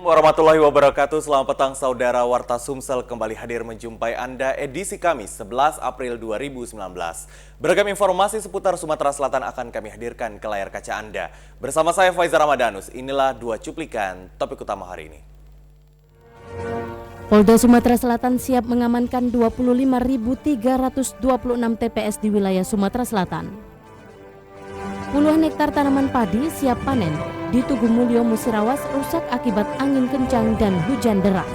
Warahmatullahi wabarakatuh. Selamat petang saudara Warta Sumsel kembali hadir menjumpai Anda edisi Kamis 11 April 2019. Beragam informasi seputar Sumatera Selatan akan kami hadirkan ke layar kaca Anda. Bersama saya Faizal Ramadanus, inilah dua cuplikan topik utama hari ini. Polda Sumatera Selatan siap mengamankan 25.326 TPS di wilayah Sumatera Selatan. Puluhan hektar tanaman padi siap panen di Tugu Mulyo Musirawas rusak akibat angin kencang dan hujan deras.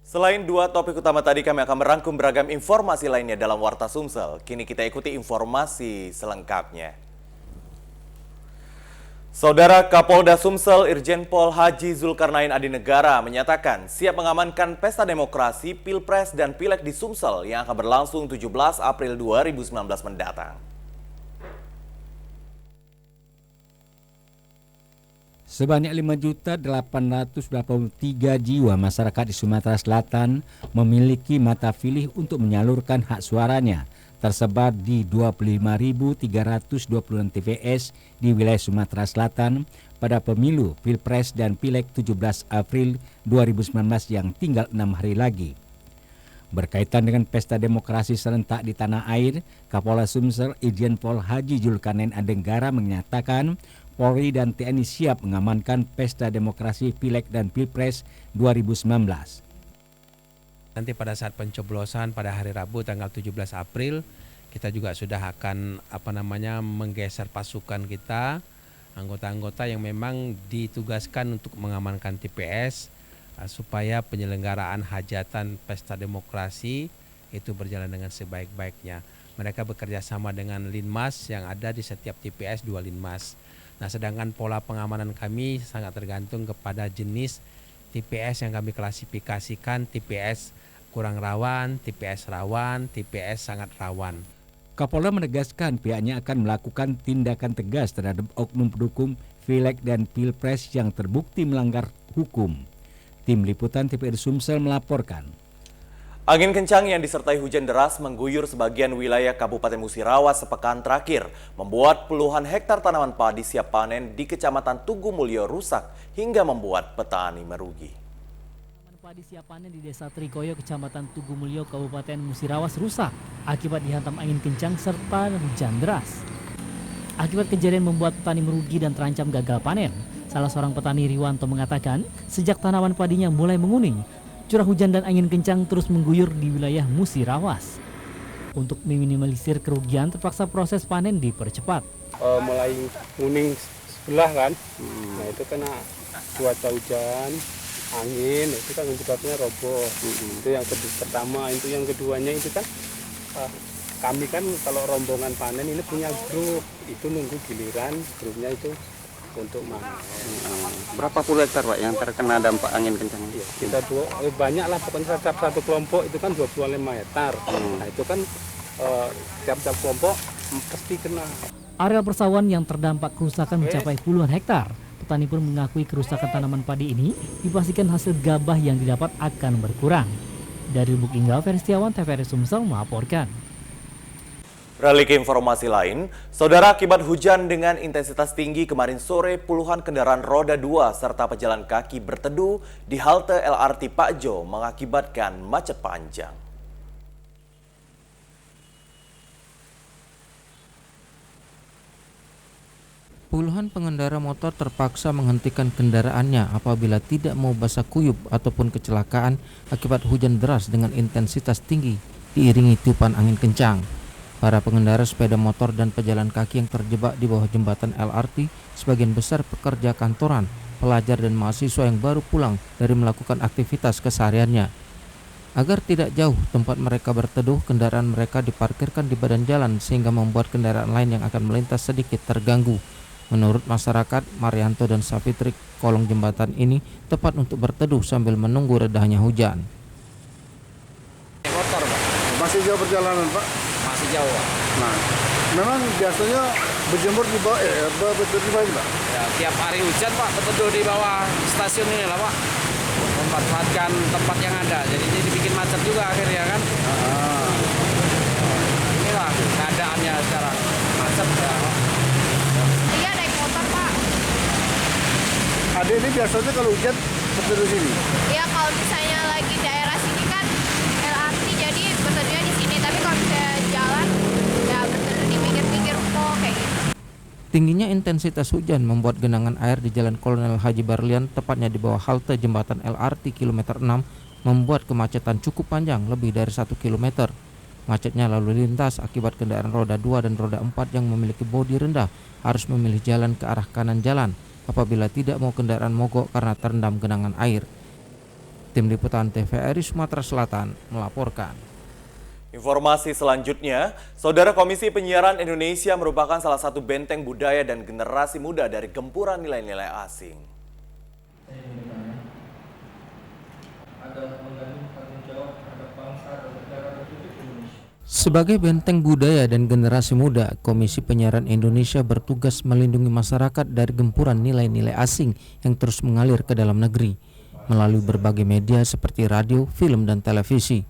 Selain dua topik utama tadi, kami akan merangkum beragam informasi lainnya dalam Warta Sumsel. Kini kita ikuti informasi selengkapnya. Saudara Kapolda Sumsel Irjen Pol Haji Zulkarnain Adinegara menyatakan siap mengamankan pesta demokrasi, Pilpres dan Pileg di Sumsel yang akan berlangsung 17 April 2019 mendatang. Sebanyak 5.883 jiwa masyarakat di Sumatera Selatan memiliki mata pilih untuk menyalurkan hak suaranya, tersebar di 25.326 TPS di wilayah Sumatera Selatan pada pemilu Pilpres dan Pileg 17 April 2019 yang tinggal 6 hari lagi. Berkaitan dengan pesta demokrasi serentak di tanah air, Kapolda Sumsel Irjen Pol Haji Zulkarnain Adinegara menyatakan Polri dan TNI siap mengamankan pesta demokrasi Pileg dan Pilpres 2019. Nanti pada saat pencoblosan pada hari Rabu tanggal 17 April kita juga sudah akan menggeser pasukan kita, anggota-anggota yang memang ditugaskan untuk mengamankan TPS supaya penyelenggaraan hajatan pesta demokrasi itu berjalan dengan sebaik-baiknya. Mereka bekerja sama dengan Linmas yang ada di setiap TPS 2 Linmas. Nah, sedangkan pola pengamanan kami sangat tergantung kepada jenis TPS yang kami klasifikasikan, TPS kurang rawan, TPS rawan, TPS sangat rawan. Kapolda menegaskan pihaknya akan melakukan tindakan tegas terhadap oknum pendukung Pileg dan Pilpres yang terbukti melanggar hukum. Tim Liputan TPRI Sumsel melaporkan. Angin kencang yang disertai hujan deras mengguyur sebagian wilayah Kabupaten Musirawas sepekan terakhir, membuat puluhan hektar tanaman padi siap panen di Kecamatan Tugu Mulyo rusak hingga membuat petani merugi. Padi siap panen di Desa Trikoyo, Kecamatan Tugu Mulyo, Kabupaten Musirawas rusak akibat dihantam angin kencang serta hujan deras. Akibat kejadian membuat petani merugi dan terancam gagal panen. Salah seorang petani Riwanto mengatakan sejak tanaman padinya mulai menguning, curah hujan dan angin kencang terus mengguyur di wilayah Musirawas. Untuk meminimalisir kerugian, terpaksa proses panen dipercepat. Mulai kuning sebelah kan, nah itu kena cuaca hujan, angin, itu kan menyebabnya roboh. Itu yang pertama. Itu yang keduanya itu kan kami kan kalau rombongan panen ini punya grup, itu nunggu giliran grupnya itu untuk panen. Berapa puluh hektar Pak yang terkena dampak angin kencang? Ya, kita banyak lah, pokoknya satu kelompok itu kan 25 hektar. Nah itu kan tiap-tiap kelompok pasti kena. Area persawahan yang terdampak kerusakan mencapai puluhan hektar. Petani pun mengakui kerusakan tanaman padi ini dipastikan hasil gabah yang didapat akan berkurang. Dari Lubuk Linggau, Ferdistiawan, TVRI Sumsel melaporkan. Beralih ke informasi lain, saudara, akibat hujan dengan intensitas tinggi kemarin sore, puluhan kendaraan roda 2 serta pejalan kaki berteduh di halte LRT Pak Jo mengakibatkan macet panjang. Puluhan pengendara motor terpaksa menghentikan kendaraannya apabila tidak mau basah kuyup ataupun kecelakaan akibat hujan deras dengan intensitas tinggi diiringi tiupan angin kencang. Para pengendara sepeda motor dan pejalan kaki yang terjebak di bawah jembatan LRT sebagian besar pekerja kantoran, pelajar dan mahasiswa yang baru pulang dari melakukan aktivitas kesehariannya. Agar tidak jauh tempat mereka berteduh, kendaraan mereka diparkirkan di badan jalan sehingga membuat kendaraan lain yang akan melintas sedikit terganggu. Menurut masyarakat, Marianto dan Sapitri, kolong jembatan ini tepat untuk berteduh sambil menunggu redahnya hujan. Motor, Pak. Masih jauh perjalanan, Pak? Masih jauh, Pak. Nah, memang biasanya berjemur di bawah, berteduh di bawah, Pak? Ya, tiap hari hujan, Pak, berteduh di bawah stasiun ini lah, Pak. Memanfaatkan tempat yang ada, jadi bikin macet juga akhirnya kan. Inilah keadaan keadaannya secara macet ya. Iya, naik motor, Pak. Ada ini biasanya kalau hujan berteduh sini. Iya, kalau misalnya lagi daerah sini kan LRT, jadi berteduhnya di sini. Tapi kalau misalnya jalan, ya berteduh di pinggir-pinggir ruko kayak gitu. Tingginya intensitas hujan membuat genangan air di Jalan Kolonel Haji Barlian, tepatnya di bawah halte jembatan LRT kilometer 6, membuat kemacetan cukup panjang lebih dari 1 km. Macetnya lalu lintas akibat kendaraan roda 2 dan roda 4 yang memiliki bodi rendah harus memilih jalan ke arah kanan jalan apabila tidak mau kendaraan mogok karena terendam genangan air. Tim Liputan TVRI Sumatera Selatan melaporkan. Informasi selanjutnya, Saudara Komisi Penyiaran Indonesia merupakan salah satu benteng budaya dan generasi muda dari gempuran nilai-nilai asing. Sebagai benteng budaya dan generasi muda, Komisi Penyiaran Indonesia bertugas melindungi masyarakat dari gempuran nilai-nilai asing yang terus mengalir ke dalam negeri melalui berbagai media seperti radio, film, dan televisi.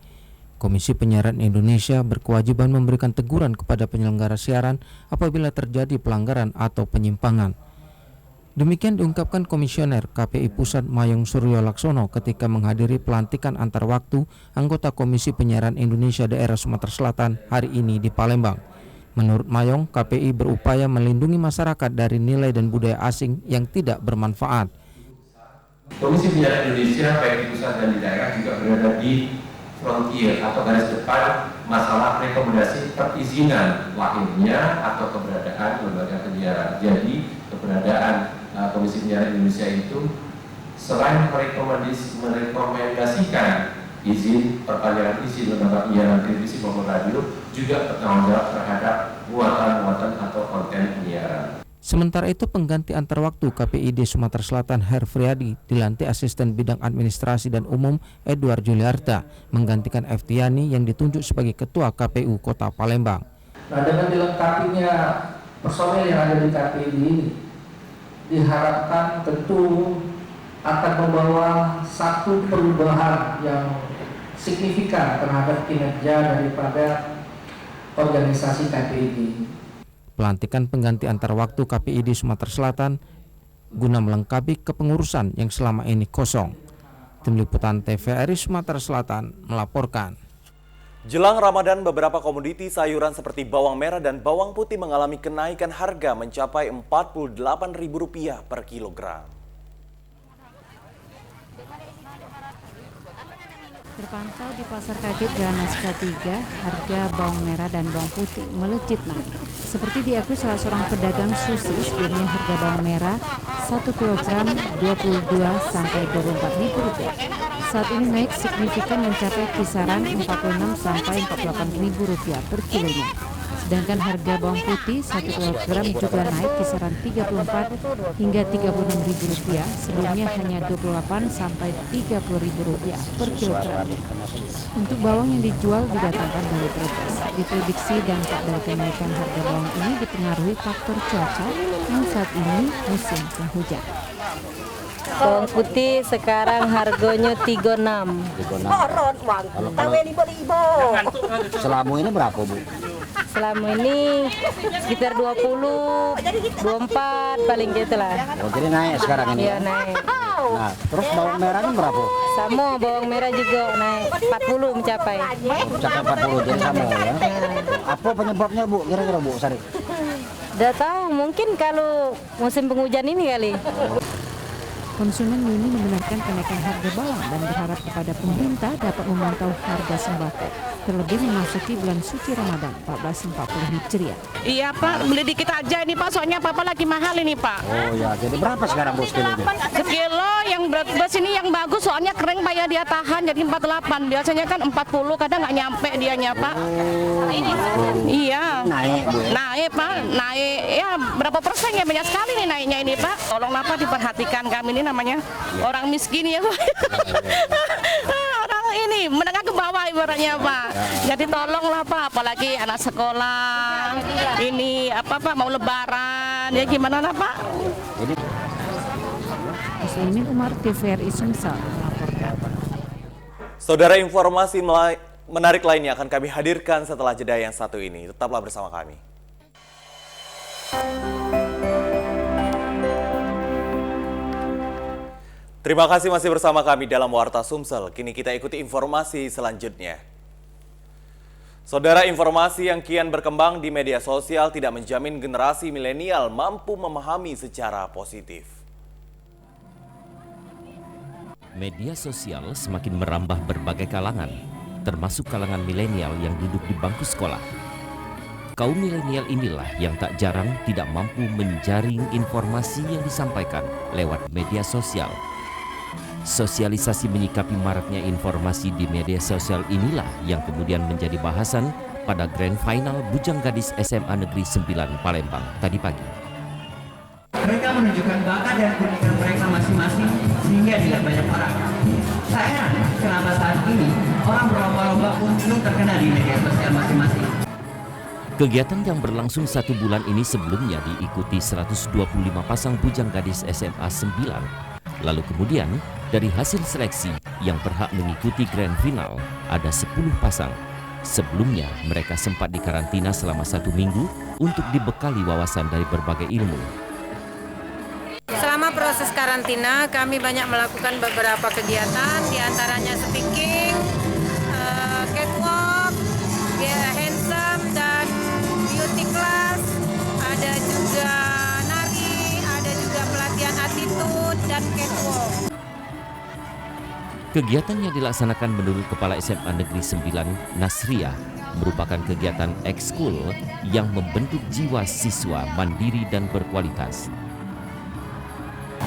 Komisi Penyiaran Indonesia berkewajiban memberikan teguran kepada penyelenggara siaran apabila terjadi pelanggaran atau penyimpangan. Demikian diungkapkan Komisioner KPI Pusat Mayong Suryo Laksono ketika menghadiri pelantikan antar waktu anggota Komisi Penyiaran Indonesia Daerah Sumatera Selatan hari ini di Palembang. Menurut Mayong, KPI berupaya melindungi masyarakat dari nilai dan budaya asing yang tidak bermanfaat. Komisi Penyiaran Indonesia baik di pusat dan di daerah juga berada di frontier atau garis depan masalah rekomendasi perizinan lahirnya atau keberadaan lembaga penyiaran. Jadi keberadaan Komisi Penyiaran Indonesia itu selain merekomendasikan izin perpanjangan izin lembaga penyiaran televisi maupun radio, juga bertanggung jawab terhadap muatan-muatan atau konten penyiaran. Sementara itu, pengganti antar waktu KPID Sumatera Selatan Herfriadi dilantik Asisten Bidang Administrasi dan Umum Edward Juliarta menggantikan Eftiani yang ditunjuk sebagai Ketua KPU Kota Palembang. Nah, dengan dilengkapinya personel yang ada di KPID ini, diharapkan tentu akan membawa satu perubahan yang signifikan terhadap kinerja daripada organisasi KPID. Pelantikan pengganti antar waktu KPID Sumatera Selatan guna melengkapi kepengurusan yang selama ini kosong. Tim Liputan TVRI Sumatera Selatan melaporkan. Jelang Ramadan, beberapa komoditi sayuran seperti bawang merah dan bawang putih mengalami kenaikan harga mencapai Rp48.000 per kilogram. Terpantau di Pasar Kaget Ganas K3, harga bawang merah dan bawang putih melejit naik. Seperti diakui salah seorang pedagang sushi, sebelumnya harga bawang merah 1 kg Rp22 sampai Rp24.000. Saat ini naik signifikan mencapai kisaran Rp46 sampai Rp48.000 per kilonya. Sedangkan harga bawang putih 1 kg juga naik kisaran Rp34 hingga Rp36.000, sebelumnya hanya Rp28 sampai Rp30.000 per kilogram. Untuk bawang yang dijual didatangkan dari Brebes. Diprediksi dampak dari kenaikan harga bawang ini dipengaruhi faktor cuaca yang saat ini musim penghujan. Bawang putih sekarang harganya 36. Selama ini berapa, Bu? Selama ini sekitar 20, 24 paling gitu lah. Oh, jadi naik sekarang ini? Iya, naik. Nah, terus bawang merahnya berapa? Sama, bawang merah juga naik 40 mencapai. Mencapai 40, jadi sama ya? Apa penyebabnya, Bu? Kira-kira, Bu, Sari? Udah tahu, mungkin kalau musim penghujan ini kali. Konsumen ini membenarkan kenaikan harga bawang dan berharap kepada pemerintah dapat memantau harga sembako, terlebih memasuki bulan suci Ramadan 1440 Hijriah. Iya Pak, beli dikit aja ini Pak, soalnya apa lagi mahal ini Pak. Oh ya, jadi berapa sekarang, Bu, sekilonya? Sekilo yang beras ini yang bagus, soalnya kering Pak ya, dia tahan jadi 48. Biasanya kan 40, kadang nggak nyampe dianya Pak. Iya. Naik, Bu. Naik Pak, naik ya berapa persen ya, banyak sekali nih naiknya ini Pak. Tolonglah Pak diperhatikan kami ini namanya orang miskin ya Pak. Orang ini menengah ke bawah ibaratnya Pak. Jadi tolonglah Pak, apalagi anak sekolah. Ini apa Pak mau lebaran ya gimana lah Pak? Muslimin Umar, TVRI Sumsel melaporkan. Saudara, informasi menarik lainnya akan kami hadirkan setelah jeda yang satu ini. Tetaplah bersama kami. Terima kasih masih bersama kami dalam Warta Sumsel. Kini kita ikuti informasi selanjutnya. Saudara, informasi yang kian berkembang di media sosial tidak menjamin generasi milenial mampu memahami secara positif. Media sosial semakin merambah berbagai kalangan, termasuk kalangan milenial yang duduk di bangku sekolah. Kaum milenial inilah yang tak jarang tidak mampu menjaring informasi yang disampaikan lewat media sosial. Sosialisasi menyikapi maraknya informasi di media sosial inilah yang kemudian menjadi bahasan pada Grand Final Bujang Gadis SMA Negeri 9 Palembang tadi pagi. Mereka menunjukkan bakat dan keunikan mereka masing-masing sehingga dilihat banyak orang. Tak heran kenapa saat ini orang berlomba-lomba untuk terkenal di media sosial masing-masing. Kegiatan yang berlangsung 1 bulan ini sebelumnya diikuti 125 pasang bujang gadis SMA 9. Lalu kemudian dari hasil seleksi yang berhak mengikuti Grand Final ada 10 pasang. Sebelumnya mereka sempat dikarantina selama 1 minggu untuk dibekali wawasan dari berbagai ilmu. Selama proses karantina kami banyak melakukan beberapa kegiatan, diantaranya speaking, catwalk, handsome dan beauty class, ada juga nari, ada juga pelatihan attitude dan catwalk. Kegiatan yang dilaksanakan menurut Kepala SMA Negeri 9 Nasriah merupakan kegiatan ekskul yang membentuk jiwa siswa mandiri dan berkualitas.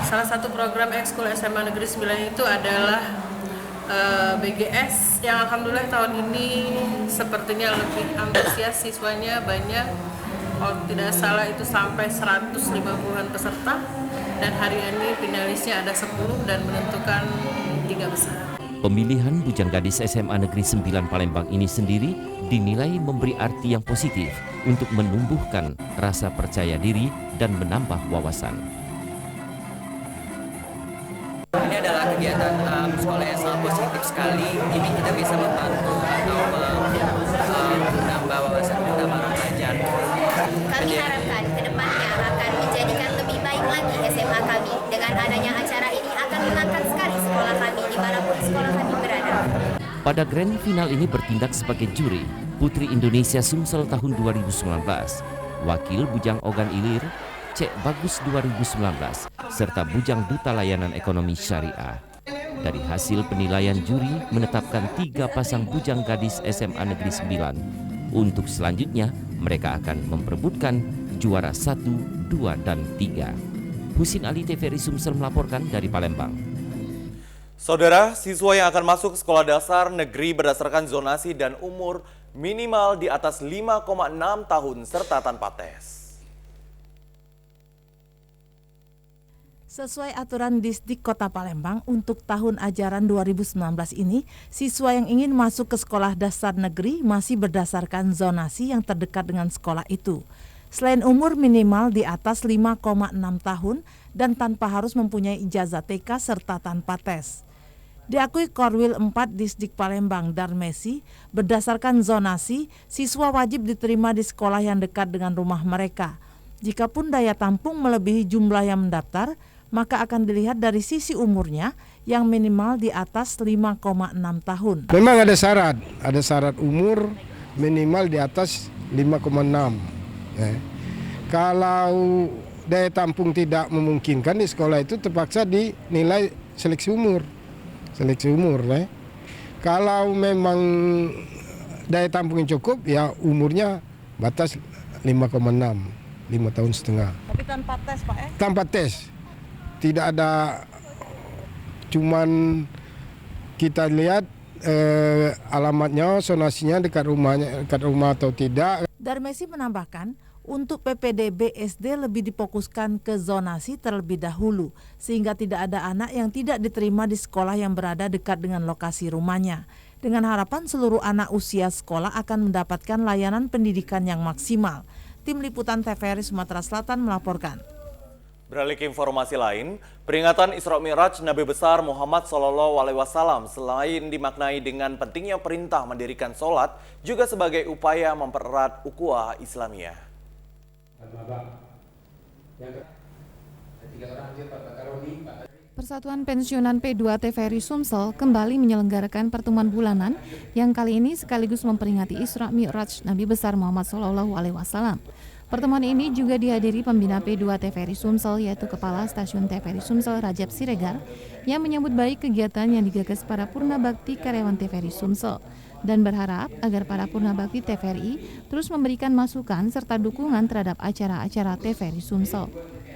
Salah satu program ekskul SMA Negeri 9 itu adalah BGS yang alhamdulillah tahun ini sepertinya lebih antusias, siswanya banyak. Kalau tidak salah itu sampai 150-an peserta dan hari ini finalisnya ada 10 dan menentukan 3 besar. Pemilihan bujang gadis SMA Negeri 9 Palembang ini sendiri dinilai memberi arti yang positif untuk menumbuhkan rasa percaya diri dan menambah wawasan. Ini adalah kegiatan sekolah yang sangat positif sekali. Ini kita bisa membantu atau menambah wawasan kita para pelajar. Kami harapkan ke depannya akan menjadikan lebih baik lagi SMA kami. Dengan adanya acara ini akan mengangkat sekali sekolah kami dimanapun sekolah kami berada. Pada Grand Final ini bertindak sebagai juri Putri Indonesia Sumsel tahun 2019, Wakil Bujang Ogan Ilir, Cek Bagus 2019, serta Bujang Duta Layanan Ekonomi Syariah. Dari hasil penilaian juri menetapkan 3 pasang bujang gadis SMA Negeri 9. Untuk selanjutnya mereka akan memperebutkan juara 1, 2, dan 3. Husin Ali TVRI Sumsel melaporkan dari Palembang. Saudara, siswa yang akan masuk sekolah dasar negeri berdasarkan zonasi dan umur minimal di atas 5,6 tahun serta tanpa tes. Sesuai aturan Disdik Kota Palembang untuk tahun ajaran 2019 ini, siswa yang ingin masuk ke sekolah dasar negeri masih berdasarkan zonasi yang terdekat dengan sekolah itu. Selain umur minimal di atas 5,6 tahun dan tanpa harus mempunyai ijazah TK serta tanpa tes. Diakui Korwil 4 Disdik Palembang Darmesi, berdasarkan zonasi, siswa wajib diterima di sekolah yang dekat dengan rumah mereka. Jikapun daya tampung melebihi jumlah yang mendaftar, maka akan dilihat dari sisi umurnya yang minimal di atas 5,6 tahun. Memang ada syarat umur minimal di atas 5,6. Kalau daya tampung tidak memungkinkan di sekolah itu terpaksa dinilai seleksi umur. Kalau memang daya tampung yang cukup, ya umurnya batas 5,6, 5 tahun setengah. Tapi tanpa tes, Pak ya? Tanpa tes. Tidak ada, cuman kita lihat alamatnya, zonasinya dekat rumah atau tidak. Darmesi menambahkan, untuk PPDB SD lebih difokuskan ke zonasi terlebih dahulu, sehingga tidak ada anak yang tidak diterima di sekolah yang berada dekat dengan lokasi rumahnya. Dengan harapan seluruh anak usia sekolah akan mendapatkan layanan pendidikan yang maksimal. Tim Liputan TVRI Sumatera Selatan melaporkan. Beralih ke informasi lain, peringatan Isra Mi'raj Nabi besar Muhammad SAW selain dimaknai dengan pentingnya perintah mendirikan sholat, juga sebagai upaya mempererat ukhuwah Islamiyah. Persatuan Pensiunan P2 TVRI Sumsel kembali menyelenggarakan pertemuan bulanan yang kali ini sekaligus memperingati Isra Mi'raj Nabi besar Muhammad SAW. Pertemuan ini juga dihadiri pembina P2 TVRI Sumsel yaitu Kepala Stasiun TVRI Sumsel Rajab Siregar yang menyambut baik kegiatan yang digagas para purna bakti karyawan TVRI Sumsel dan berharap agar para purna bakti TVRI terus memberikan masukan serta dukungan terhadap acara-acara TVRI Sumsel.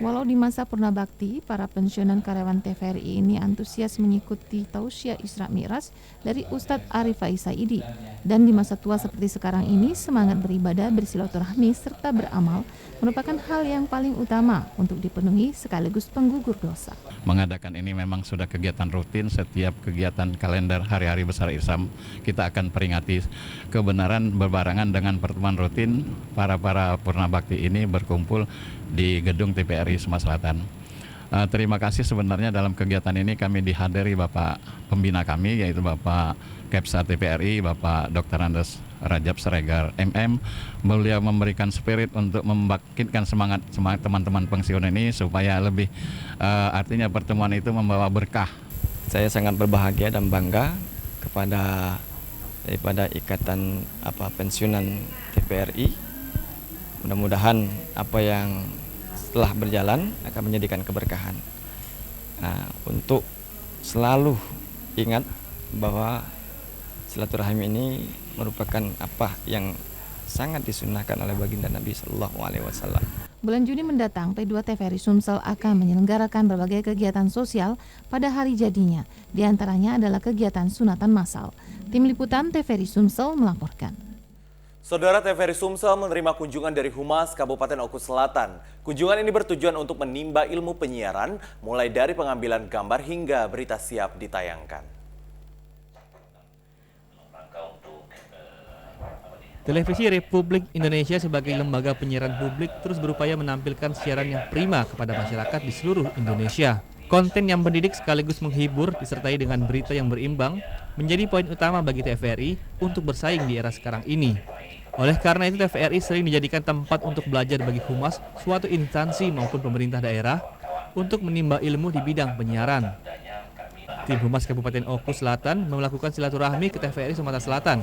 Walau di masa purna bakti, para pensiunan karyawan TVRI ini antusias mengikuti tausiah Isra Mi'raj dari Ustadz Arif Saidi. Dan di masa tua seperti sekarang ini, semangat beribadah, bersilaturahmi, serta beramal merupakan hal yang paling utama untuk dipenuhi sekaligus penggugur dosa. Mengadakan ini memang sudah kegiatan rutin, setiap kegiatan kalender hari-hari besar Islam kita akan peringati kebenaran berbarengan dengan pertemuan rutin para purna bakti ini berkumpul di gedung TVRI Sumatera Selatan. Terima kasih sebenarnya dalam kegiatan ini kami dihadiri Bapak pembina kami yaitu Bapak Kepsa TVRI, Bapak Dr. Andes Rajab Siregar MM. Beliau memberikan spirit untuk membangkitkan semangat teman-teman pensiun ini supaya lebih artinya pertemuan itu membawa berkah. Saya sangat berbahagia dan bangga daripada ikatan pensiunan TVRI. Mudah-mudahan apa yang setelah berjalan akan menjadikan keberkahan. Untuk selalu ingat bahwa silaturahmi ini merupakan apa yang sangat disunnahkan oleh baginda Nabi SAW. Bulan Juni mendatang, P2 TVRI Sumsel akan menyelenggarakan berbagai kegiatan sosial pada hari jadinya. Di antaranya adalah kegiatan sunatan massal. Tim Liputan TVRI Sumsel melaporkan. Saudara, TVRI Sumsel menerima kunjungan dari Humas Kabupaten Oku Selatan. Kunjungan ini bertujuan untuk menimba ilmu penyiaran, mulai dari pengambilan gambar hingga berita siap ditayangkan. Televisi Republik Indonesia sebagai lembaga penyiaran publik terus berupaya menampilkan siaran yang prima kepada masyarakat di seluruh Indonesia. Konten yang mendidik sekaligus menghibur disertai dengan berita yang berimbang menjadi poin utama bagi TVRI untuk bersaing di era sekarang ini. Oleh karena itu TVRI sering dijadikan tempat untuk belajar bagi humas suatu instansi maupun pemerintah daerah untuk menimba ilmu di bidang penyiaran. Tim Humas Kabupaten Oku Selatan melakukan silaturahmi ke TVRI Sumatera Selatan,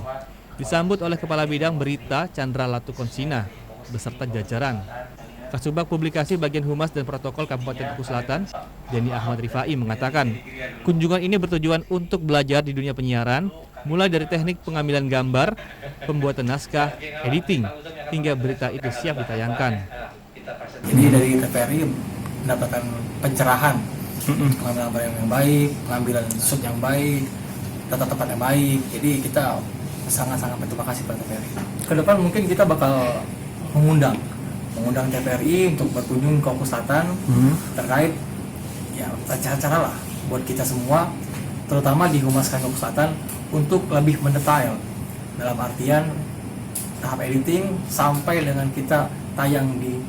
disambut oleh Kepala Bidang Berita Chandra Latukonsina beserta jajaran. Kasubag Publikasi Bagian Humas dan Protokol Kabupaten Oku Selatan, Denny Ahmad Rifai mengatakan, kunjungan ini bertujuan untuk belajar di dunia penyiaran, mulai dari teknik pengambilan gambar, pembuatan naskah, editing, hingga berita itu siap ditayangkan. Ini dari TVRI mendapatkan pencerahan, pengambilan gambar yang baik, pengambilan shoot yang baik, tata tempat yang baik. Jadi kita sangat-sangat berterima kasih pada TVRI. Kedepan mungkin kita bakal mengundang TVRI untuk berkunjung ke Oku Selatan terkait ya acara-acara lah buat kita semua, terutama di Humas Kami Oku Selatan untuk lebih mendetail dalam artian tahap editing sampai dengan kita tayang di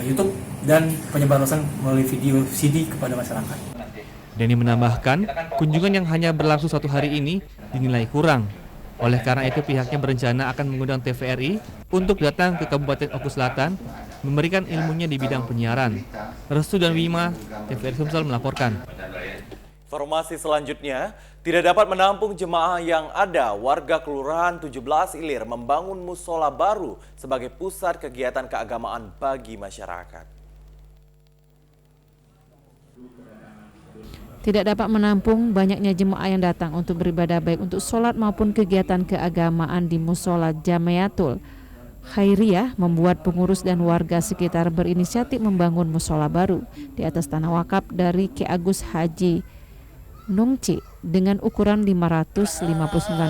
YouTube dan penyebaran melalui video CD kepada masyarakat. Denny menambahkan, kunjungan yang hanya berlangsung 1 hari ini dinilai kurang. Oleh karena itu pihaknya berencana akan mengundang TVRI untuk datang ke Kabupaten Oku Selatan memberikan ilmunya di bidang penyiaran. Restu dan Wima, TVRI Sumsel melaporkan. Informasi selanjutnya, tidak dapat menampung jemaah yang ada, warga Kelurahan 17 Ilir membangun musola baru sebagai pusat kegiatan keagamaan bagi masyarakat. Tidak dapat menampung banyaknya jemaah yang datang untuk beribadah baik untuk sholat maupun kegiatan keagamaan di Musola Jamiatul Khairiyah membuat pengurus dan warga sekitar berinisiatif membangun musola baru di atas tanah wakaf dari Ki Agus Haji Nungci dengan ukuran 559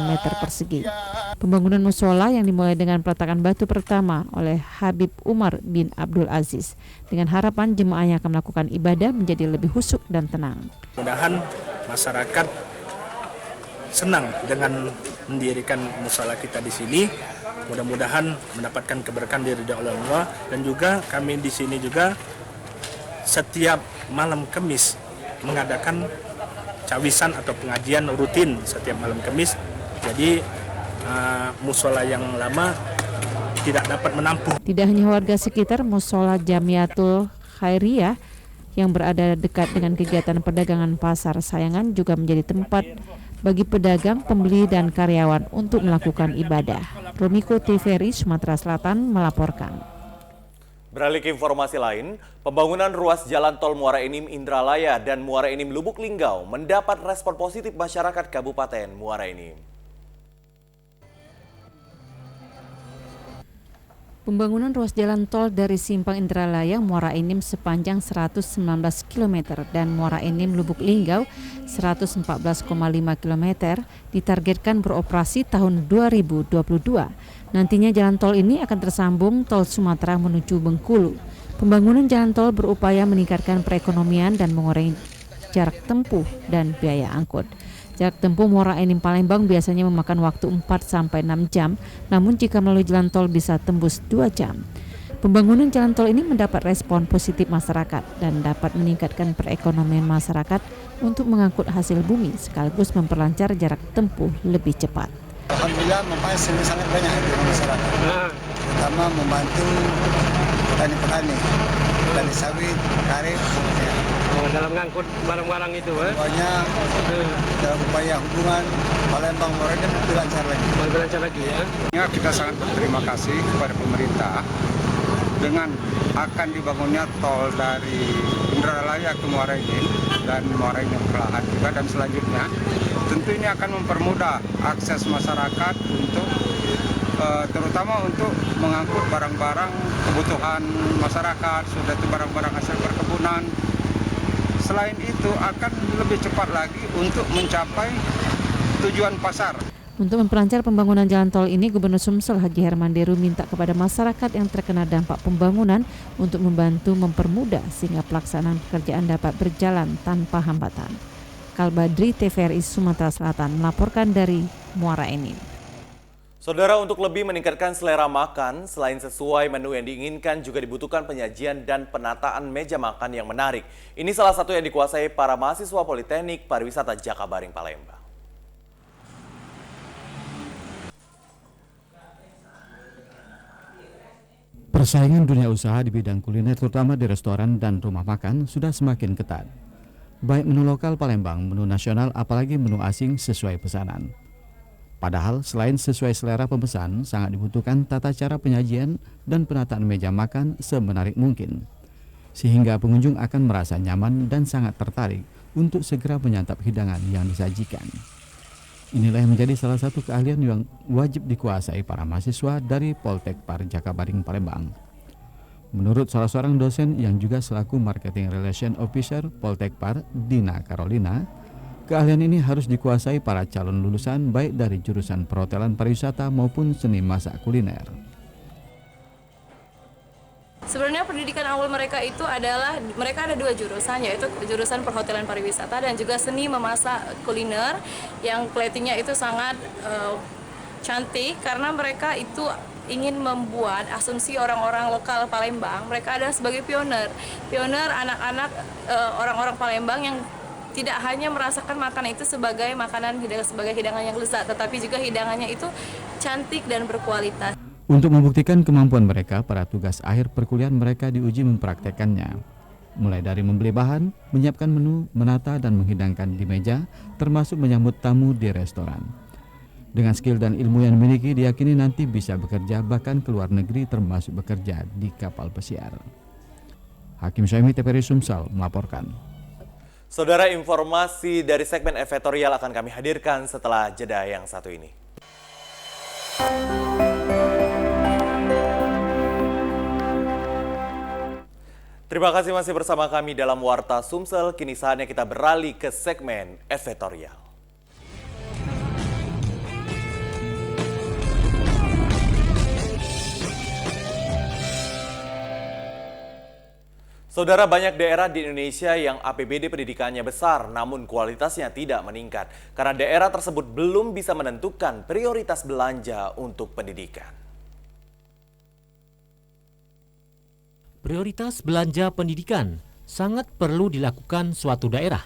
meter persegi. Pembangunan musola yang dimulai dengan peletakan batu pertama oleh Habib Umar bin Abdul Aziz dengan harapan jemaah yang akan melakukan ibadah menjadi lebih khusyuk dan tenang. Mudah-mudahan masyarakat senang dengan mendirikan musola kita di sini. Mudah-mudahan mendapatkan keberkahan dari Allah dan juga kami di sini juga setiap malam Kamis mengadakan cawisan atau pengajian rutin setiap malam Kamis. Jadi musola yang lama tidak dapat menampung. Tidak hanya warga sekitar, musola Jamiatul Khairiyah yang berada dekat dengan kegiatan perdagangan pasar Sayangan juga menjadi tempat bagi pedagang, pembeli dan karyawan untuk melakukan ibadah. Rumiko TVRI Sumatera Selatan melaporkan. Beralih ke informasi lain, pembangunan ruas jalan tol Muara Enim Indralaya dan Muara Enim Lubuk Linggau mendapat respon positif masyarakat Kabupaten Muara Enim. Pembangunan ruas jalan tol dari Simpang Indralaya Muara Enim sepanjang 119 km dan Muara Enim Lubuk Linggau 114,5 km ditargetkan beroperasi tahun 2022. Nantinya jalan tol ini akan tersambung tol Sumatera menuju Bengkulu. Pembangunan jalan tol berupaya meningkatkan perekonomian dan mengurangi jarak tempuh dan biaya angkut. Jarak tempuh Muara Enim Palembang biasanya memakan waktu 4-6 jam, namun jika melalui jalan tol bisa tembus 2 jam. Pembangunan jalan tol ini mendapat respon positif masyarakat dan dapat meningkatkan perekonomian masyarakat untuk mengangkut hasil bumi sekaligus memperlancar jarak tempuh lebih cepat. Alhamdulillah manfaatnya sangat banyak di masyarakat. Pertama membantu petani-petani, petani sawit, karet. Dalam mengangkut barang-barang itu, Banyak dalam upaya hubungan Palembang Muara Enim lebih lancar lagi. Lebih lancar lagi ya. Kita sangat berterima kasih kepada pemerintah dengan akan dibangunnya tol dari Indralaya ke Muara Enim dan Muara Enim Perlahan juga dan selanjutnya. Tentu ini akan mempermudah akses masyarakat untuk terutama untuk mengangkut barang-barang kebutuhan masyarakat, sudah itu barang-barang hasil perkebunan. Selain itu akan lebih cepat lagi untuk mencapai tujuan pasar. Untuk memperlancar pembangunan jalan tol ini, Gubernur Sumsel Haji Herman Deru minta kepada masyarakat yang terkena dampak pembangunan untuk membantu mempermudah sehingga pelaksanaan pekerjaan dapat berjalan tanpa hambatan. Kalbadri TVRI Sumatera Selatan melaporkan dari Muara Enim. Saudara, untuk lebih meningkatkan selera makan, selain sesuai menu yang diinginkan, juga dibutuhkan penyajian dan penataan meja makan yang menarik. Ini salah satu yang dikuasai para mahasiswa Politeknik Pariwisata Jakabaring Palembang. Persaingan dunia usaha di bidang kuliner, terutama di restoran dan rumah makan, sudah semakin ketat. Baik menu lokal Palembang, menu nasional, apalagi menu asing sesuai pesanan. Padahal selain sesuai selera pemesan, sangat dibutuhkan tata cara penyajian dan penataan meja makan semenarik mungkin. Sehingga pengunjung akan merasa nyaman dan sangat tertarik untuk segera menyantap hidangan yang disajikan. Inilah yang menjadi salah satu keahlian yang wajib dikuasai para mahasiswa dari Poltek Par Jakabaring Palembang. Menurut salah seorang dosen yang juga selaku Marketing Relation Officer Poltek Par, Dina Carolina, keahlian ini harus dikuasai para calon lulusan baik dari jurusan perhotelan pariwisata maupun seni masak kuliner. Sebenarnya pendidikan awal mereka itu adalah, mereka ada 2 jurusan, yaitu jurusan perhotelan pariwisata dan juga seni memasak kuliner yang platingnya itu sangat cantik karena mereka itu ingin membuat asumsi orang-orang lokal Palembang, mereka adalah sebagai pioner anak-anak orang-orang Palembang yang tidak hanya merasakan makanan itu sebagai makanan, sebagai hidangan yang lezat, tetapi juga hidangannya itu cantik dan berkualitas. Untuk membuktikan kemampuan mereka, para tugas akhir perkuliahan mereka diuji mempraktekannya. Mulai dari membeli bahan, menyiapkan menu, menata dan menghidangkan di meja, termasuk menyambut tamu di restoran. Dengan skill dan ilmu yang dimiliki, diyakini nanti bisa bekerja bahkan ke luar negeri, termasuk bekerja di kapal pesiar. Hakim Syahmi TVRI Sumsel melaporkan. Saudara, informasi dari segmen editorial akan kami hadirkan setelah jeda yang satu ini. Terima kasih masih bersama kami dalam Warta Sumsel. Kini saatnya kita beralih ke segmen editorial. Saudara, banyak daerah di Indonesia yang APBD pendidikannya besar namun kualitasnya tidak meningkat karena daerah tersebut belum bisa menentukan prioritas belanja untuk pendidikan. Prioritas belanja pendidikan sangat perlu dilakukan suatu daerah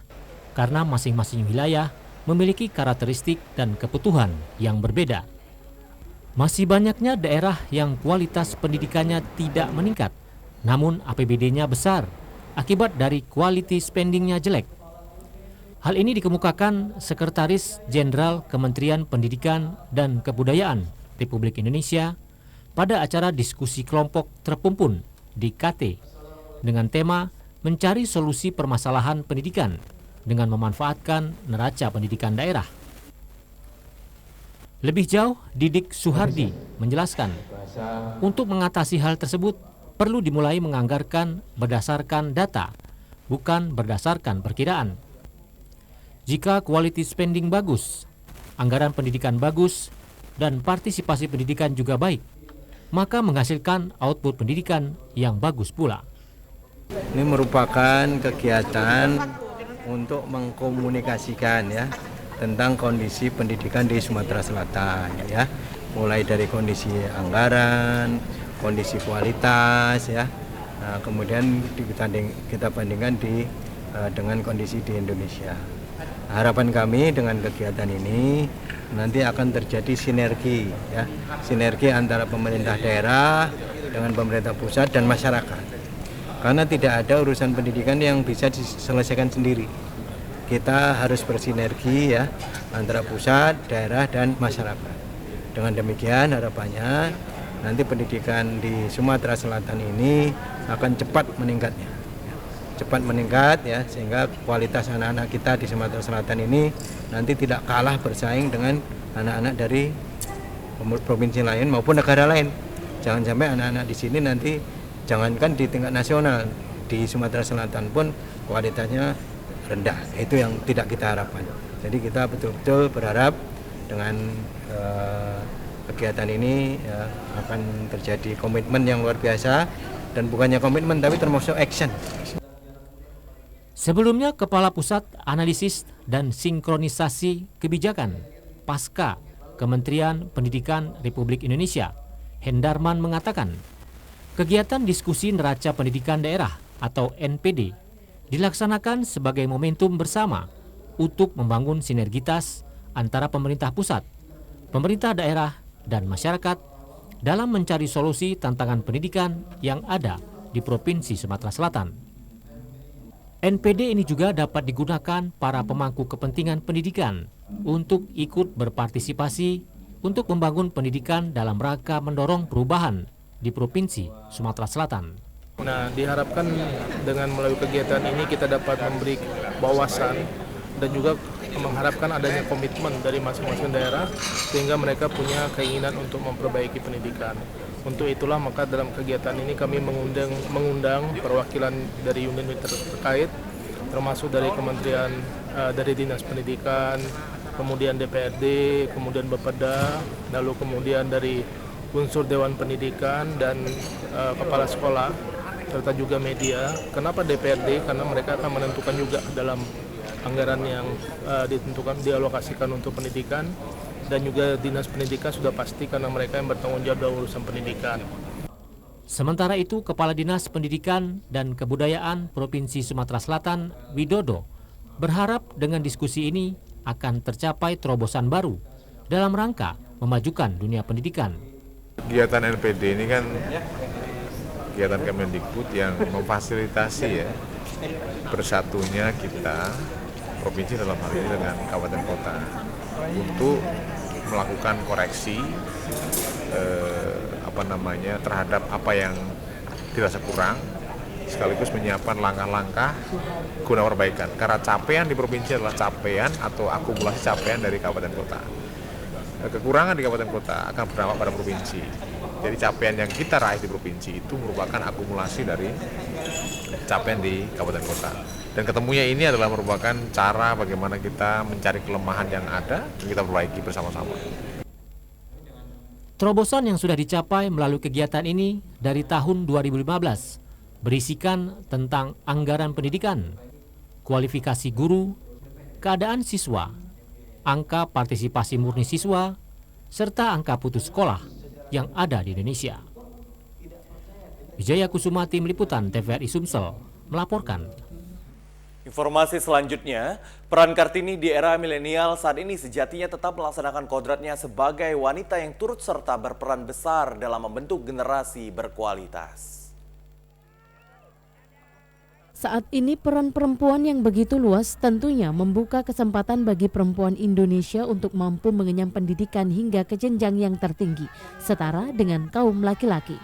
karena masing-masing wilayah memiliki karakteristik dan kebutuhan yang berbeda. Masih banyaknya daerah yang kualitas pendidikannya tidak meningkat, namun APBD-nya besar akibat dari quality spending-nya jelek. Hal ini dikemukakan Sekretaris Jenderal Kementerian Pendidikan dan Kebudayaan Republik Indonesia pada acara diskusi kelompok terpumpun di KT dengan tema mencari solusi permasalahan pendidikan dengan memanfaatkan neraca pendidikan daerah. Lebih jauh, Didik Suhardi menjelaskan, untuk mengatasi hal tersebut perlu dimulai menganggarkan berdasarkan data, bukan berdasarkan perkiraan. Jika quality spending bagus, anggaran pendidikan bagus, dan partisipasi pendidikan juga baik, maka menghasilkan output pendidikan yang bagus pula. Ini merupakan kegiatan untuk mengkomunikasikan ya tentang kondisi pendidikan di Sumatera Selatan ya, mulai dari kondisi anggaran, kondisi kualitas ya. Nah, kemudian kita bandingkan dengan kondisi di Indonesia. Harapan kami dengan kegiatan ini nanti akan terjadi sinergi ya, sinergi antara pemerintah daerah dengan pemerintah pusat dan masyarakat. Karena tidak ada urusan pendidikan yang bisa diselesaikan sendiri. Kita harus bersinergi ya antara pusat, daerah dan masyarakat. Dengan demikian harapannya nanti pendidikan di Sumatera Selatan ini akan cepat meningkatnya. Cepat meningkat ya, sehingga kualitas anak-anak kita di Sumatera Selatan ini nanti tidak kalah bersaing dengan anak-anak dari provinsi lain maupun negara lain. Jangan sampai anak-anak di sini nanti jangankan di tingkat nasional, di Sumatera Selatan pun kualitasnya rendah. Itu yang tidak kita harapkan. Jadi kita betul-betul berharap dengan kegiatan ini ya, akan terjadi komitmen yang luar biasa, dan bukannya komitmen tapi termasuk action. Sebelumnya, Kepala Pusat Analisis dan Sinkronisasi Kebijakan Pasca Kementerian Pendidikan Republik Indonesia, Hendarman mengatakan, kegiatan diskusi neraca pendidikan daerah atau NPD dilaksanakan sebagai momentum bersama untuk membangun sinergitas antara pemerintah pusat, pemerintah daerah, dan masyarakat dalam mencari solusi tantangan pendidikan yang ada di Provinsi Sumatera Selatan. NPD ini juga dapat digunakan para pemangku kepentingan pendidikan untuk ikut berpartisipasi untuk membangun pendidikan dalam rangka mendorong perubahan di Provinsi Sumatera Selatan. Nah, diharapkan dengan melalui kegiatan ini kita dapat memberi wawasan dan juga mengharapkan adanya komitmen dari masing-masing daerah sehingga mereka punya keinginan untuk memperbaiki pendidikan. Untuk itulah maka dalam kegiatan ini kami mengundang perwakilan dari unit terkait, termasuk dari Kementerian, dari Dinas Pendidikan, kemudian DPRD, kemudian Bapeda, lalu kemudian dari unsur Dewan Pendidikan dan kepala sekolah, serta juga media. Kenapa DPRD? Karena mereka akan menentukan juga dalam anggaran yang ditentukan dialokasikan untuk pendidikan. Dan juga Dinas Pendidikan sudah pasti karena mereka yang bertanggung jawab dalam urusan pendidikan. Sementara itu, Kepala Dinas Pendidikan dan Kebudayaan Provinsi Sumatera Selatan, Widodo, berharap dengan diskusi ini akan tercapai terobosan baru dalam rangka memajukan dunia pendidikan. Kegiatan NPD ini kan kegiatan Kemendikbud yang memfasilitasi ya bersatunya kita provinsi dalam hal ini dengan kabupaten kota untuk melakukan koreksi terhadap apa yang dirasa kurang, sekaligus menyiapkan langkah-langkah guna perbaikan. Karena capaian di provinsi adalah capaian atau akumulasi capaian dari kabupaten kota. Kekurangan di kabupaten kota akan berdampak pada provinsi. Jadi capaian yang kita raih di provinsi itu merupakan akumulasi dari capaian di kabupaten kota. Dan ketemunya ini adalah merupakan cara bagaimana kita mencari kelemahan yang ada dan kita perbaiki bersama-sama. Terobosan yang sudah dicapai melalui kegiatan ini dari tahun 2015 berisikan tentang anggaran pendidikan, kualifikasi guru, keadaan siswa, angka partisipasi murni siswa, serta angka putus sekolah yang ada di Indonesia. Wijaya Kusuma, Tim Liputan TVRI Sumsel, melaporkan. Informasi selanjutnya, peran Kartini di era milenial saat ini sejatinya tetap melaksanakan kodratnya sebagai wanita yang turut serta berperan besar dalam membentuk generasi berkualitas. Saat ini peran perempuan yang begitu luas tentunya membuka kesempatan bagi perempuan Indonesia untuk mampu mengenyam pendidikan hingga ke jenjang yang tertinggi, setara dengan kaum laki-laki.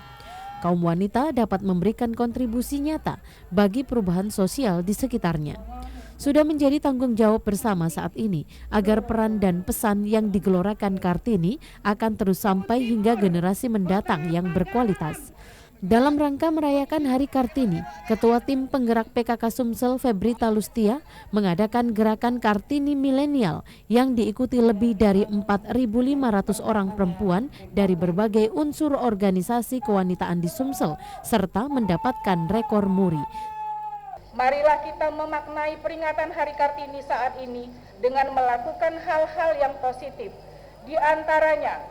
Kaum wanita dapat memberikan kontribusi nyata bagi perubahan sosial di sekitarnya. Sudah menjadi tanggung jawab bersama saat ini agar peran dan pesan yang digelorakan Kartini akan terus sampai hingga generasi mendatang yang berkualitas. Dalam rangka merayakan Hari Kartini, Ketua Tim Penggerak PKK Sumsel Febri Talustia mengadakan gerakan Kartini Milenial yang diikuti lebih dari 4.500 orang perempuan dari berbagai unsur organisasi kewanitaan di Sumsel serta mendapatkan rekor muri. Marilah kita memaknai peringatan Hari Kartini saat ini dengan melakukan hal-hal yang positif. Di antaranya,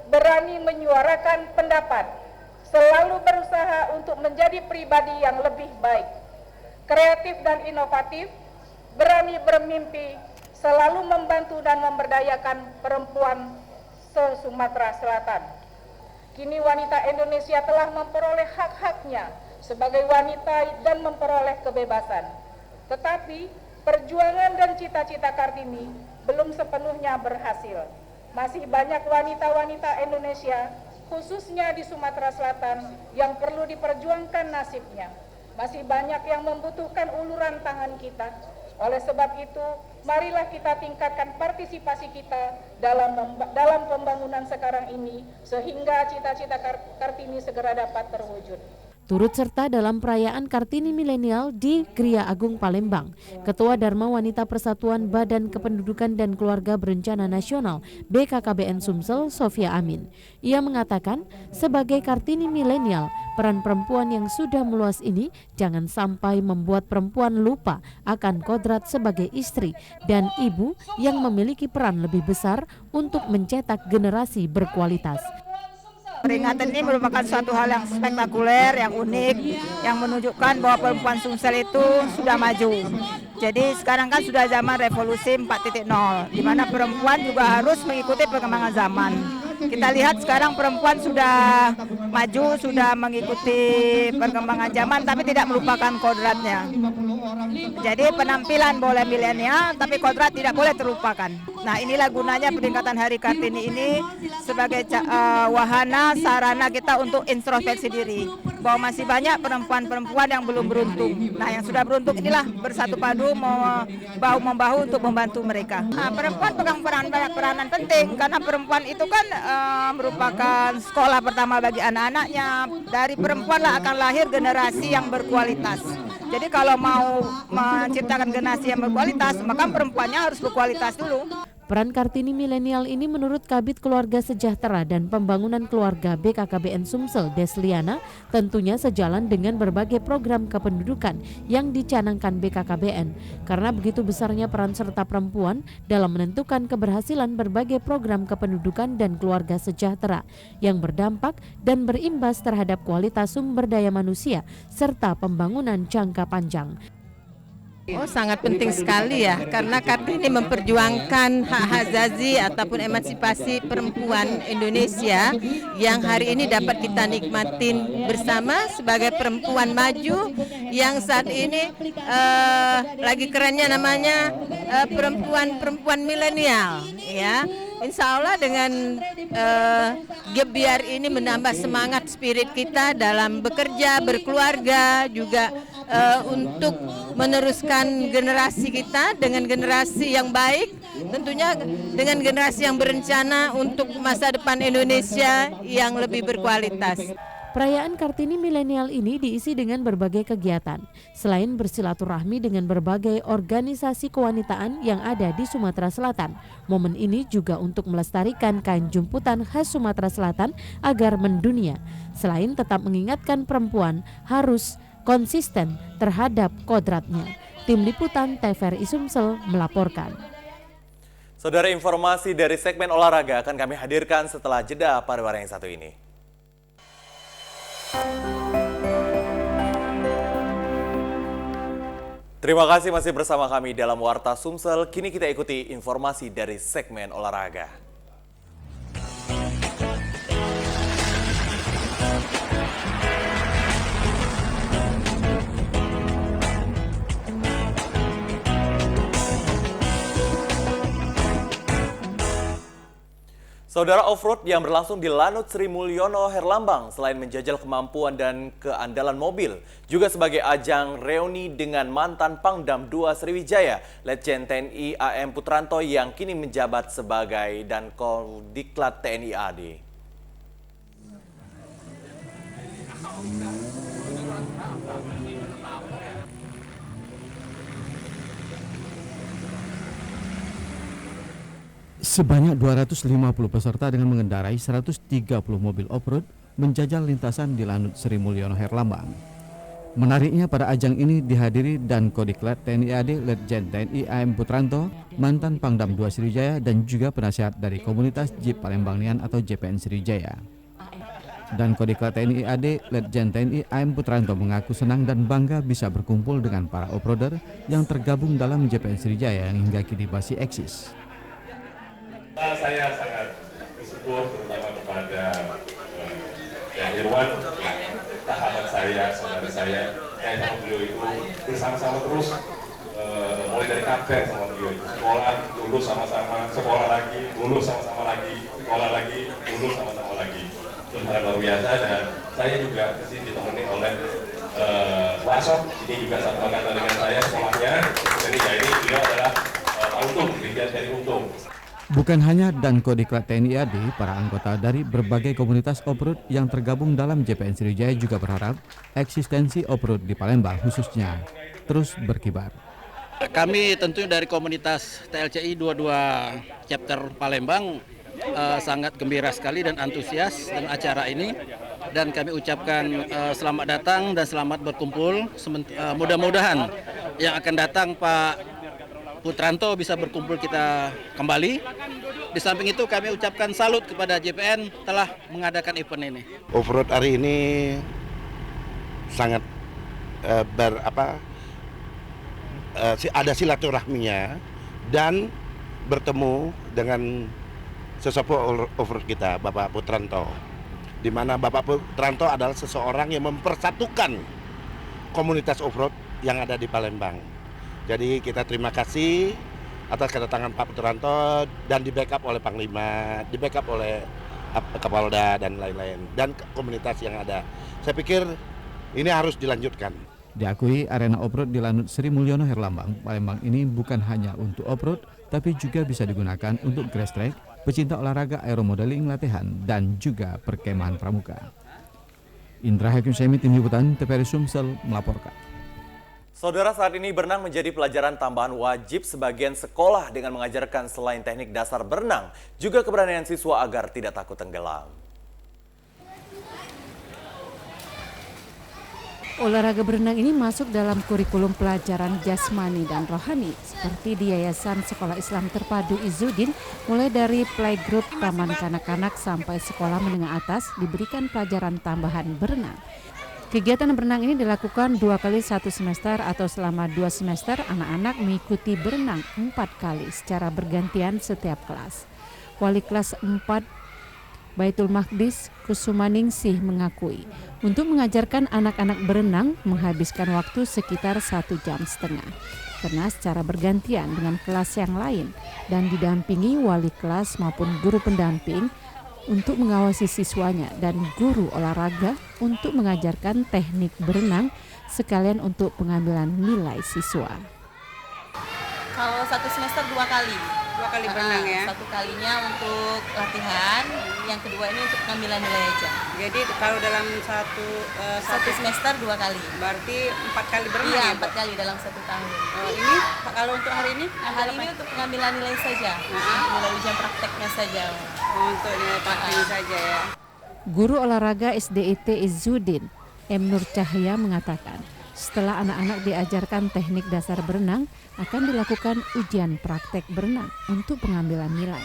berani menyuarakan pendapat, selalu berusaha untuk menjadi pribadi yang lebih baik, kreatif dan inovatif, berani bermimpi, selalu membantu dan memberdayakan perempuan se-Sumatera Selatan. Kini wanita Indonesia telah memperoleh hak-haknya sebagai wanita dan memperoleh kebebasan. Tetapi perjuangan dan cita-cita Kartini belum sepenuhnya berhasil. Masih banyak wanita-wanita Indonesia khususnya di Sumatera Selatan yang perlu diperjuangkan nasibnya. Masih banyak yang membutuhkan uluran tangan kita. Oleh sebab itu, marilah kita tingkatkan partisipasi kita dalam pembangunan sekarang ini sehingga cita-cita Kartini segera dapat terwujud. Turut serta dalam perayaan Kartini Milenial di Gria Agung Palembang, Ketua Dharma Wanita Persatuan Badan Kependudukan dan Keluarga Berencana Nasional BKKBN Sumsel, Sofia Amin. Ia mengatakan, sebagai Kartini Milenial, peran perempuan yang sudah meluas ini jangan sampai membuat perempuan lupa akan kodrat sebagai istri dan ibu yang memiliki peran lebih besar untuk mencetak generasi berkualitas. Peringatan ini merupakan suatu hal yang spektakuler, yang unik, yang menunjukkan bahwa perempuan Sumsel itu sudah maju. Jadi sekarang kan sudah zaman revolusi 4.0, di mana perempuan juga harus mengikuti perkembangan zaman. Kita lihat sekarang perempuan sudah maju, sudah mengikuti perkembangan zaman, tapi tidak melupakan kodratnya. Jadi penampilan boleh milenial, tapi kodrat tidak boleh terlupakan. Nah, inilah gunanya peringatan Hari Kartini ini sebagai wahana sarana kita untuk introspeksi diri, bahwa masih banyak perempuan-perempuan yang belum beruntung. Nah, yang sudah beruntung inilah bersatu padu bahu-membahu untuk membantu mereka. Nah, perempuan pegang banyak peranan penting, karena perempuan itu kan merupakan sekolah pertama bagi anak-anaknya. Dari perempuanlah akan lahir generasi yang berkualitas. Jadi kalau mau menciptakan generasi yang berkualitas, maka perempuannya harus berkualitas dulu. Peran Kartini Milenial ini menurut Kabid Keluarga Sejahtera dan Pembangunan Keluarga BKKBN Sumsel, Desliana, tentunya sejalan dengan berbagai program kependudukan yang dicanangkan BKKBN. Karena begitu besarnya peran serta perempuan dalam menentukan keberhasilan berbagai program kependudukan dan keluarga sejahtera yang berdampak dan berimbas terhadap kualitas sumber daya manusia serta pembangunan jangka panjang. Oh, sangat penting sekali ya, karena Kartini memperjuangkan hak azazi ataupun emansipasi perempuan Indonesia yang hari ini dapat kita nikmatin bersama sebagai perempuan maju yang saat ini lagi kerennya namanya perempuan milenial ya. Insya Allah dengan Gebiar ini menambah semangat spirit kita dalam bekerja, berkeluarga, juga untuk meneruskan generasi kita dengan generasi yang baik, tentunya dengan generasi yang berencana untuk masa depan Indonesia yang lebih berkualitas. Perayaan Kartini Milenial ini diisi dengan berbagai kegiatan. Selain bersilaturahmi dengan berbagai organisasi kewanitaan yang ada di Sumatera Selatan, momen ini juga untuk melestarikan kain jumputan khas Sumatera Selatan agar mendunia. Selain tetap mengingatkan perempuan harus konsisten terhadap kodratnya. Tim Liputan TVRI Sumsel melaporkan. Saudara, informasi dari segmen olahraga akan kami hadirkan setelah jeda pariwara yang satu ini. Terima kasih masih bersama kami dalam Warta Sumsel. Kini kita ikuti informasi dari segmen olahraga. Saudara, off-road yang berlangsung di Lanut Sri Mulyono Herlambang selain menjajal kemampuan dan keandalan mobil, juga sebagai ajang reuni dengan mantan Pangdam II Sriwijaya, Letjen TNI AM Putranto yang kini menjabat sebagai Dankodiklat TNI AD. Sebanyak 250 peserta dengan mengendarai 130 mobil off-road menjajal lintasan di Lanut Sri Mulyono Herlambang. Menariknya pada ajang ini dihadiri Dankodiklat TNI AD Letjen TNI AM Putranto, mantan Pangdam II Sriwijaya dan juga penasihat dari komunitas Jeep Palembang atau JPN Sriwijaya. Dankodiklat TNI AD Letjen TNI AM Putranto mengaku senang dan bangga bisa berkumpul dengan para off-roader yang tergabung dalam JPN Sriwijaya yang hingga kini masih eksis. Saya sangat bersyukur terutama kepada Yan Irwan, sahabat saya, saudara saya sama beliau itu bersama-sama terus mulai dari kapten sama beliau itu sekolah, lulus sama-sama, sekolah lagi, lulus sama-sama lagi, sekolah lagi, lulus sama-sama lagi. Itu sangat luar biasa dan saya juga kesini ditemani oleh Wasop, ini juga satu angkatan dengan saya sekolahnya. Jadi ini beliau adalah Untung, Brigjen dari Untung. Bukan hanya Dankodiklat TNI AD, para anggota dari berbagai komunitas off-road yang tergabung dalam JPN Sriwijaya juga berharap eksistensi off-road di Palembang khususnya terus berkibar. Kami tentunya dari komunitas TLCI 22 chapter Palembang sangat gembira sekali dan antusias dengan acara ini. Dan kami ucapkan selamat datang dan selamat berkumpul. Mudah-mudahan yang akan datang Pak Putranto bisa berkumpul kita kembali. Di samping itu kami ucapkan salut kepada JPN telah mengadakan event ini. Off-road hari ini sangat ada silaturahminya dan bertemu dengan sesepuh off-road kita, Bapak Putranto. Di mana Bapak Putranto adalah seseorang yang mempersatukan komunitas off-road yang ada di Palembang. Jadi kita terima kasih atas kedatangan Pak Putranto dan di backup oleh Panglima, di backup oleh Kapolda dan lain-lain dan komunitas yang ada. Saya pikir ini harus dilanjutkan. Diakui arena off-road di Lanut Sri Mulyono Herlambang, Palembang ini bukan hanya untuk off-road tapi juga bisa digunakan untuk grass track, pecinta olahraga aeromodeling latihan dan juga perkemahan pramuka. Indra Hakim Semi, Tim Liputan TVRI Sumsel melaporkan. Saudara, saat ini berenang menjadi pelajaran tambahan wajib sebagian sekolah dengan mengajarkan selain teknik dasar berenang, juga keberanian siswa agar tidak takut tenggelam. Olahraga berenang ini masuk dalam kurikulum pelajaran jasmani dan rohani, seperti di Yayasan Sekolah Islam Terpadu Izzuddin, mulai dari playgroup taman kanak-kanak sampai sekolah menengah atas diberikan pelajaran tambahan berenang. Kegiatan berenang ini dilakukan 2 kali 1 semester atau selama 2 semester anak-anak mengikuti berenang 4 kali secara bergantian setiap kelas. Wali kelas 4 Baitul Maqdis Kusumaningsih mengakui untuk mengajarkan anak-anak berenang menghabiskan waktu sekitar 1,5 jam karena secara bergantian dengan kelas yang lain dan didampingi wali kelas maupun guru pendamping untuk mengawasi siswanya dan guru olahraga untuk mengajarkan teknik berenang sekalian untuk pengambilan nilai siswa. Kalau 1 semester 2 kali. 2 kali berenang ya? 1 kalinya untuk latihan, yang kedua ini untuk pengambilan nilai aja. Jadi kalau dalam satu semester 2 kali. Berarti 4 kali berenang iya, ya? 4 kali dalam 1 tahun. Ini kalau untuk hari ini? Hari ini untuk pengambilan nilai saja, nilai ujian prakteknya saja. Untuk nilai prakteknya saja ya. Guru olahraga SDIT Izzuddin, M. Nur Cahya mengatakan, setelah anak-anak diajarkan teknik dasar berenang, akan dilakukan ujian praktek berenang untuk pengambilan nilai.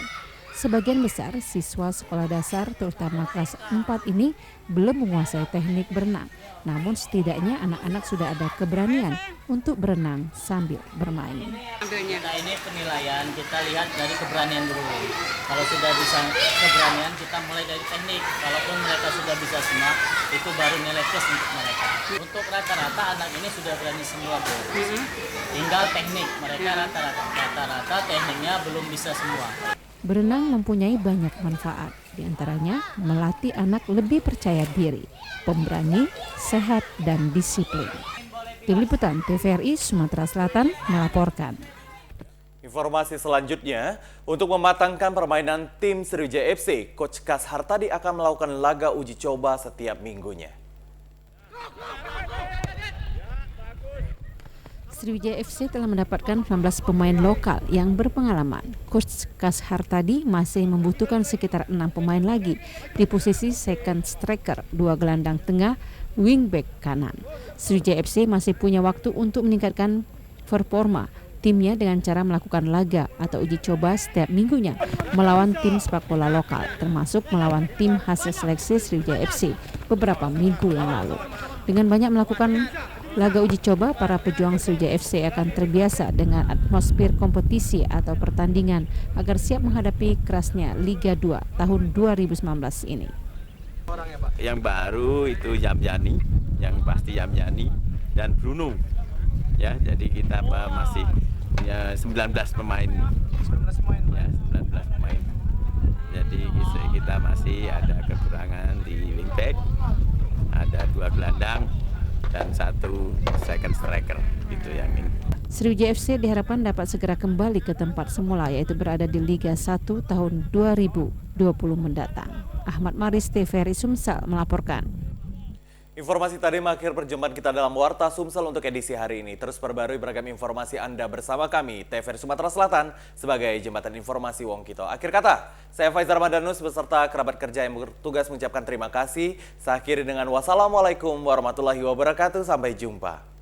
Sebagian besar siswa sekolah dasar terutama kelas 4 ini belum menguasai teknik berenang. Namun setidaknya anak-anak sudah ada keberanian untuk berenang sambil bermain. Nah, ini penilaian, kita lihat dari keberanian dulu. Kalau sudah bisa keberanian, kita mulai dari teknik. Kalaupun mereka sudah bisa semua, itu baru nilai plus untuk mereka. Untuk rata-rata anak ini sudah berani semua, Bu. Tinggal teknik, mereka rata-rata tekniknya belum bisa semua. Berenang mempunyai banyak manfaat, diantaranya melatih anak lebih percaya diri, pemberani, sehat, dan disiplin. Tim Liputan TVRI Sumatera Selatan melaporkan. Informasi selanjutnya, untuk mematangkan permainan tim Sriwijaya FC, Coach Kas Hartadi akan melakukan laga uji coba setiap minggunya. Sriwijaya FC telah mendapatkan 19 pemain lokal yang berpengalaman. Coach Kas Hartadi masih membutuhkan sekitar 6 pemain lagi di posisi second striker, 2 gelandang tengah, wingback kanan. Sriwijaya FC masih punya waktu untuk meningkatkan performa timnya dengan cara melakukan laga atau uji coba setiap minggunya melawan tim sepak bola lokal, termasuk melawan tim hasil seleksi Sriwijaya FC beberapa minggu yang lalu. Dengan banyak melakukan laga uji coba, para pejuang Sriwijaya FC akan terbiasa dengan atmosfer kompetisi atau pertandingan agar siap menghadapi kerasnya Liga 2 tahun 2019 ini. Yang baru itu Yamyani, yang pasti Yamyani dan Bruno. Ya, jadi kita masih punya 19 pemain. 19 pemain. Ya, 19 pemain. Jadi kita masih ada kekurangan di wingback, ada 2 gelandang dan 1 second striker, gitu yang ini. Sriwijaya FC diharapkan dapat segera kembali ke tempat semula, yaitu berada di Liga 1 tahun 2020 mendatang. Ahmad Maris, TVRI Sumsel melaporkan. Informasi tadi mengakhiri perjumpaan kita dalam Warta Sumsel untuk edisi hari ini. Terus perbarui beragam informasi Anda bersama kami, TVRI Sumatera Selatan, sebagai jembatan informasi Wong Kito. Akhir kata, saya Faizar Madanus beserta kerabat kerja yang bertugas mengucapkan terima kasih. Saya akhiri dengan wassalamualaikum warahmatullahi wabarakatuh. Sampai jumpa.